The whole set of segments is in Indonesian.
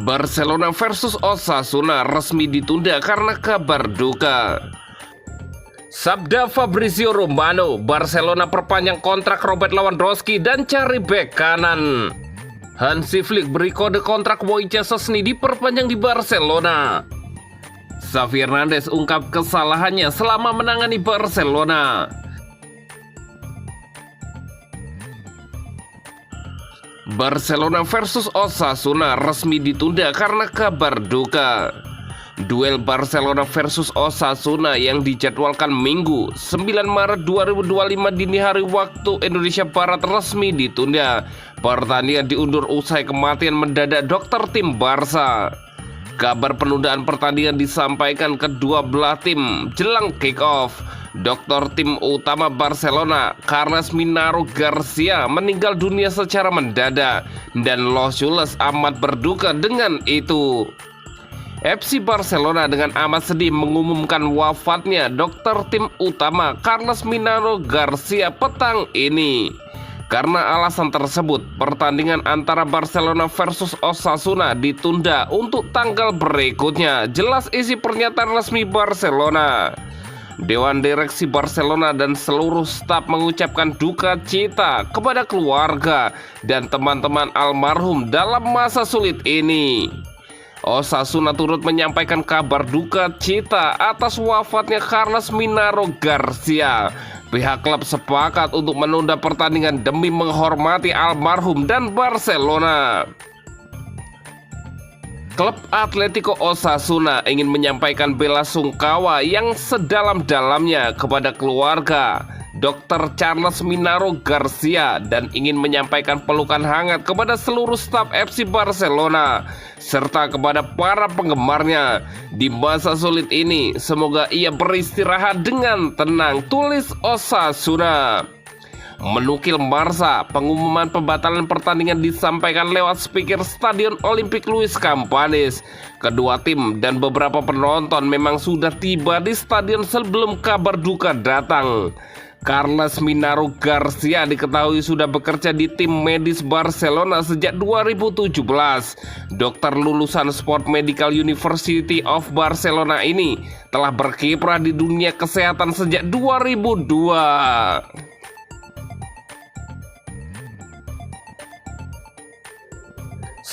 Barcelona versus Osasuna resmi ditunda karena kabar duka. Sabda Fabrizio Romano, Barcelona perpanjang kontrak Robert Lewandowski dan cari bek kanan. Hansi Flick beri kode kontrak Wojciech Szczesny diperpanjang di Barcelona. Xavi Hernandez ungkap kesalahannya selama menangani Barcelona. Barcelona versus Osasuna resmi ditunda karena kabar duka. Duel Barcelona versus Osasuna yang dijadwalkan Minggu 9 Maret 2025 dini hari waktu Indonesia Barat resmi ditunda. Pertandingan diundur usai kematian mendadak dokter tim Barca. Kabar penundaan pertandingan disampaikan kedua belah tim jelang kick-off. Dokter tim utama Barcelona, Carles Minaro Garcia, meninggal dunia secara mendadak dan Los Jules amat berduka dengan itu. FC Barcelona dengan amat sedih mengumumkan wafatnya dokter tim utama Carles Minaro Garcia petang ini. Karena alasan tersebut, pertandingan antara Barcelona versus Osasuna ditunda untuk tanggal berikutnya. Jelas isi pernyataan resmi Barcelona. Dewan Direksi Barcelona dan seluruh staf mengucapkan duka cita kepada keluarga dan teman-teman almarhum dalam masa sulit ini. Osasuna turut menyampaikan kabar duka cita atas wafatnya Carles Minaro Garcia. Pihak klub sepakat untuk menunda pertandingan demi menghormati almarhum dan Barcelona. Klub Atletico Osasuna ingin menyampaikan bela sungkawa yang sedalam-dalamnya kepada keluarga Dr. Carles Minaro Garcia dan ingin menyampaikan pelukan hangat kepada seluruh staf FC Barcelona serta kepada para penggemarnya di masa sulit ini. Semoga ia beristirahat dengan tenang, tulis Osasuna. Menukil Marca, pengumuman pembatalan pertandingan disampaikan lewat speaker Stadion Olimpik Luis Campanis. Kedua tim dan beberapa penonton memang sudah tiba di stadion sebelum kabar duka datang. Carles Minaro Garcia diketahui sudah bekerja di tim medis Barcelona sejak 2017. Dokter lulusan Sport Medical University of Barcelona ini telah berkiprah di dunia kesehatan sejak 2002.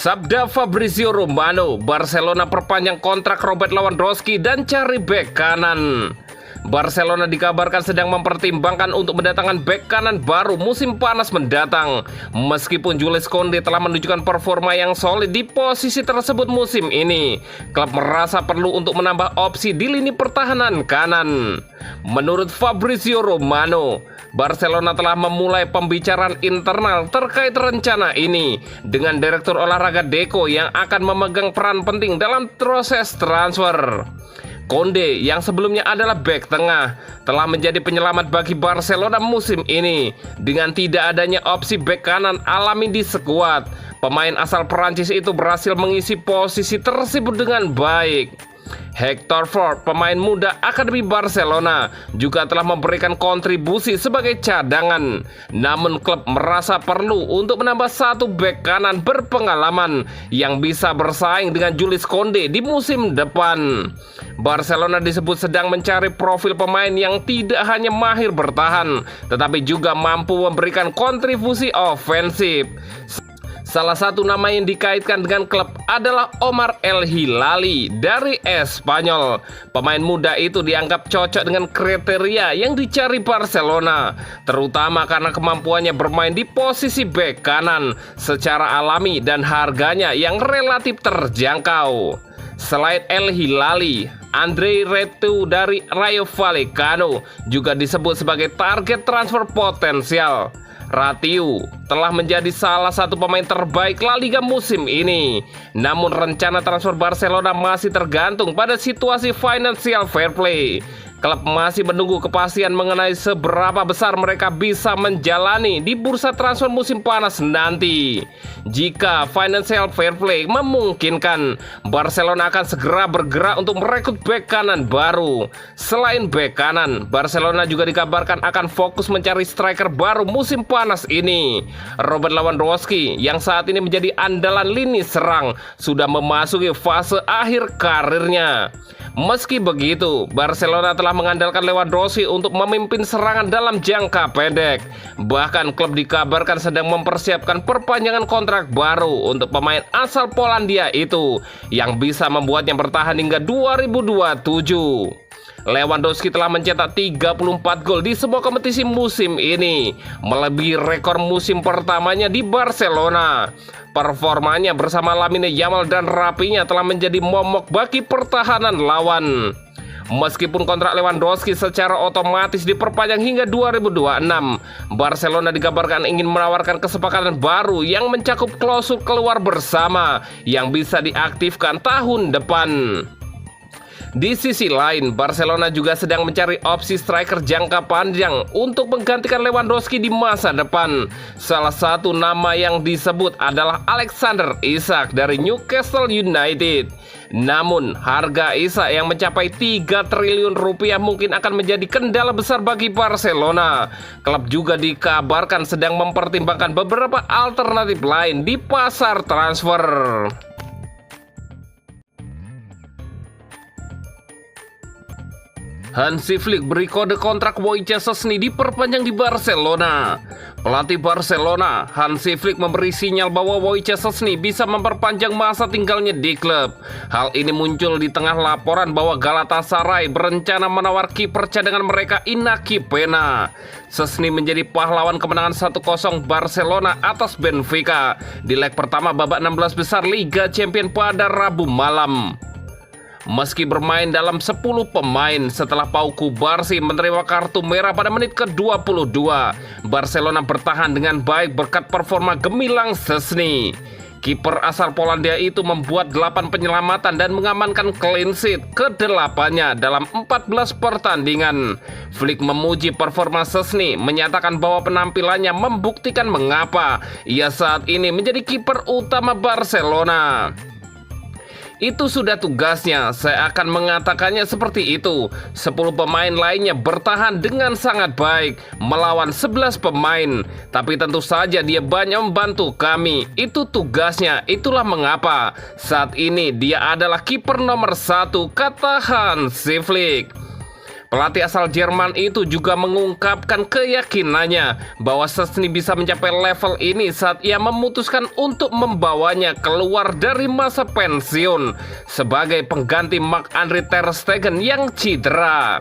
Sabda Fabrizio Romano, Barcelona perpanjang kontrak Robert Lewandowski dan cari bek kanan. Barcelona dikabarkan sedang mempertimbangkan untuk mendatangkan bek kanan baru musim panas mendatang. Meskipun Jules Koundé telah menunjukkan performa yang solid di posisi tersebut musim ini, klub merasa perlu untuk menambah opsi di lini pertahanan kanan. Menurut Fabrizio Romano, Barcelona telah memulai pembicaraan internal terkait rencana ini dengan Direktur Olahraga Deco yang akan memegang peran penting dalam proses transfer. Koundé yang sebelumnya adalah bek tengah telah menjadi penyelamat bagi Barcelona musim ini. Dengan tidak adanya opsi bek kanan alami di skuad, pemain asal Perancis itu berhasil mengisi posisi tersebut dengan baik. Hector Ford, pemain muda Akademi Barcelona, juga telah memberikan kontribusi sebagai cadangan. Namun klub merasa perlu untuk menambah satu bek kanan berpengalaman yang bisa bersaing dengan Jules Koundé di musim depan. Barcelona disebut sedang mencari profil pemain yang tidak hanya mahir bertahan, tetapi juga mampu memberikan kontribusi ofensif. Salah satu nama yang dikaitkan dengan klub adalah Omar El Hilali dari Espanyol. Pemain muda itu dianggap cocok dengan kriteria yang dicari Barcelona, terutama karena kemampuannya bermain di posisi bek kanan secara alami dan harganya yang relatif terjangkau. Selain El Hilali, Andrei Retu dari Rayo Vallecano juga disebut sebagai target transfer potensial. Ratiu telah menjadi salah satu pemain terbaik La Liga musim ini. Namun rencana transfer Barcelona masih tergantung pada situasi financial fair play. Klub masih menunggu kepastian mengenai seberapa besar mereka bisa menjalani di bursa transfer musim panas nanti. Jika financial fair play memungkinkan, Barcelona akan segera bergerak untuk merekrut bek kanan baru. Selain bek kanan, Barcelona juga dikabarkan akan fokus mencari striker baru musim panas ini. Robert Lewandowski yang saat ini menjadi andalan lini serang sudah memasuki fase akhir karirnya. Meski begitu, Barcelona telah mengandalkan Lewandowski untuk memimpin serangan dalam jangka pendek. Bahkan klub dikabarkan sedang mempersiapkan perpanjangan kontrak baru untuk pemain asal Polandia itu yang bisa membuatnya bertahan hingga 2027. Lewandowski telah mencetak 34 gol di semua kompetisi musim ini, melebihi rekor musim pertamanya di Barcelona. Performanya bersama Lamine Yamal dan Rafinha telah menjadi momok bagi pertahanan lawan. Meskipun kontrak Lewandowski secara otomatis diperpanjang hingga 2026, Barcelona dikabarkan ingin menawarkan kesepakatan baru yang mencakup klausul keluar bersama yang bisa diaktifkan tahun depan. Di sisi lain, Barcelona juga sedang mencari opsi striker jangka panjang untuk menggantikan Lewandowski di masa depan. Salah satu nama yang disebut adalah Alexander Isak dari Newcastle United. Namun, harga Isak yang mencapai 3 triliun rupiah mungkin akan menjadi kendala besar bagi Barcelona. Klub juga dikabarkan sedang mempertimbangkan beberapa alternatif lain di pasar transfer. Hansi Flick beri kode kontrak Wojciech Szczesny diperpanjang di Barcelona. Pelatih Barcelona, Hansi Flick memberi sinyal bahwa Wojciech Szczesny bisa memperpanjang masa tinggalnya di klub. Hal ini muncul di tengah laporan bahwa Galatasaray berencana menawar kiper cadangan mereka Inaki Pena. Szczesny menjadi pahlawan kemenangan 1-0 Barcelona atas Benfica di leg pertama babak 16 besar Liga Champions pada Rabu malam. Meski bermain dalam 10 pemain setelah Pau Kubarsi menerima kartu merah pada menit ke-22, Barcelona bertahan dengan baik berkat performa gemilang Szczesny. Kiper asal Polandia itu membuat 8 penyelamatan dan mengamankan clean sheet ke-8-nya dalam 14 pertandingan. Flick memuji performa Szczesny, menyatakan bahwa penampilannya membuktikan mengapa ia saat ini menjadi kiper utama Barcelona. Itu sudah tugasnya, saya akan mengatakannya seperti itu. 10 pemain lainnya bertahan dengan sangat baik melawan 11 pemain. Tapi tentu saja dia banyak membantu kami. Itu tugasnya, itulah mengapa saat ini dia adalah kiper nomor 1, kata Hansi Flick. Pelatih asal Jerman itu juga mengungkapkan keyakinannya bahwa Szczesny bisa mencapai level ini saat ia memutuskan untuk membawanya keluar dari masa pensiun sebagai pengganti Marc-Andre ter Stegen yang cedera.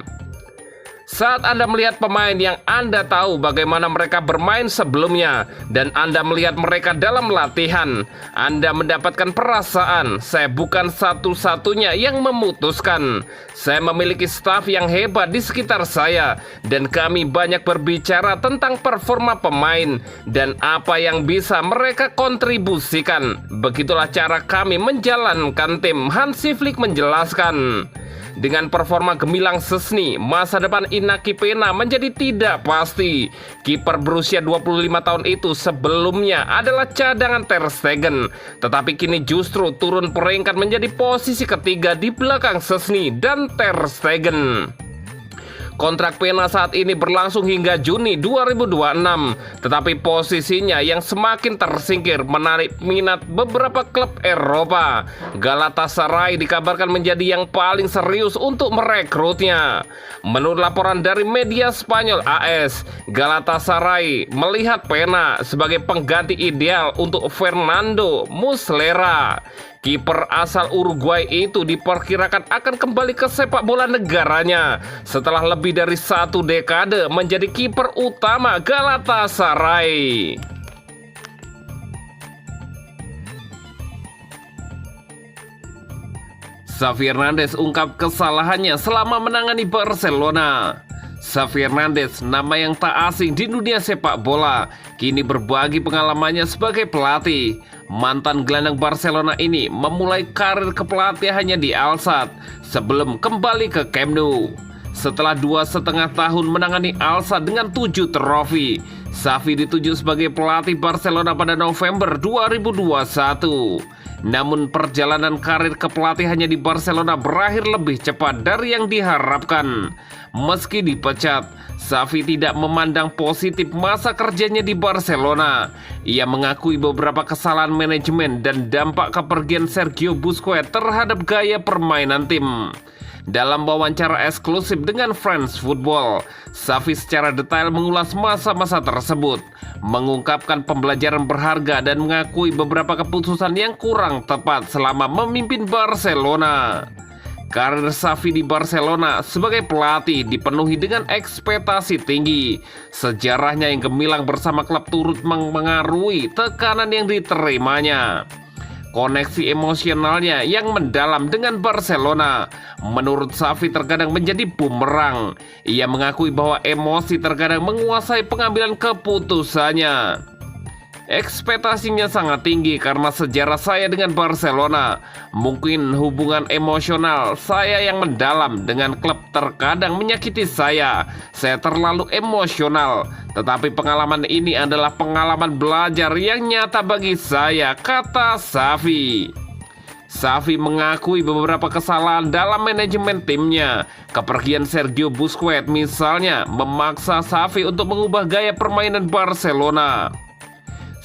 Saat Anda melihat pemain yang Anda tahu bagaimana mereka bermain sebelumnya dan Anda melihat mereka dalam latihan, Anda mendapatkan perasaan saya bukan satu-satunya yang memutuskan. Saya memiliki staf yang hebat di sekitar saya dan kami banyak berbicara tentang performa pemain dan apa yang bisa mereka kontribusikan. Begitulah cara kami menjalankan tim, Hansi Flick menjelaskan. Dengan performa gemilang Szczesny, masa depan Inaki Pena menjadi tidak pasti. Kiper berusia 25 tahun itu sebelumnya adalah cadangan ter Stegen, tetapi kini justru turun peringkat menjadi posisi ketiga di belakang Szczesny dan ter Stegen. Kontrak Pena saat ini berlangsung hingga Juni 2026, tetapi posisinya yang semakin tersingkir menarik minat beberapa klub Eropa. Galatasaray dikabarkan menjadi yang paling serius untuk merekrutnya. Menurut laporan dari media Spanyol AS, Galatasaray melihat Pena sebagai pengganti ideal untuk Fernando Muslera. Kiper asal Uruguay itu diperkirakan akan kembali ke sepak bola negaranya setelah lebih dari 1 dekade menjadi kiper utama Galatasaray. Xavi Hernandez ungkap kesalahannya selama menangani Barcelona. Xavi Hernandez, nama yang tak asing di dunia sepak bola, kini berbagi pengalamannya sebagai pelatih. Mantan gelandang Barcelona ini memulai karir kepelatihannya di Al Sadd sebelum kembali ke Camp Nou. Setelah 2,5 tahun menangani Al Sadd dengan 7 trofi, Xavi ditunjuk sebagai pelatih Barcelona pada November 2021. Namun perjalanan karir kepelatihannya di Barcelona berakhir lebih cepat dari yang diharapkan. Meski dipecat, Xavi tidak memandang positif masa kerjanya di Barcelona. Ia mengakui beberapa kesalahan manajemen dan dampak kepergian Sergio Busquets terhadap gaya permainan tim. Dalam wawancara eksklusif dengan France Football, Xavi secara detail mengulas masa-masa tersebut, mengungkapkan pembelajaran berharga dan mengakui beberapa keputusan yang kurang tepat selama memimpin Barcelona. Karir Xavi di Barcelona sebagai pelatih dipenuhi dengan ekspektasi tinggi. Sejarahnya yang gemilang bersama klub turut mengaruhi tekanan yang diterimanya. Koneksi emosionalnya yang mendalam dengan Barcelona menurut Xavi terkadang menjadi bumerang. Ia mengakui bahwa emosi terkadang menguasai pengambilan keputusannya. Ekspektasinya sangat tinggi karena sejarah saya dengan Barcelona. Mungkin hubungan emosional saya yang mendalam dengan klub terkadang menyakiti saya. Saya terlalu emosional. Tetapi pengalaman ini adalah pengalaman belajar yang nyata bagi saya, kata Xavi. Xavi mengakui beberapa kesalahan dalam manajemen timnya. Kepergian Sergio Busquets misalnya memaksa Xavi untuk mengubah gaya permainan Barcelona.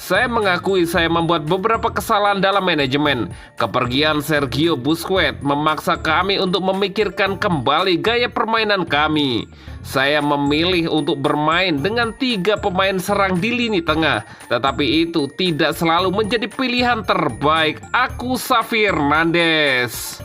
Saya mengakui saya membuat beberapa kesalahan dalam manajemen. Kepergian Sergio Busquets memaksa kami untuk memikirkan kembali gaya permainan kami. Saya memilih untuk bermain dengan 3 pemain serang di lini tengah. Tetapi itu tidak selalu menjadi pilihan terbaik aku, Xavi Hernandez.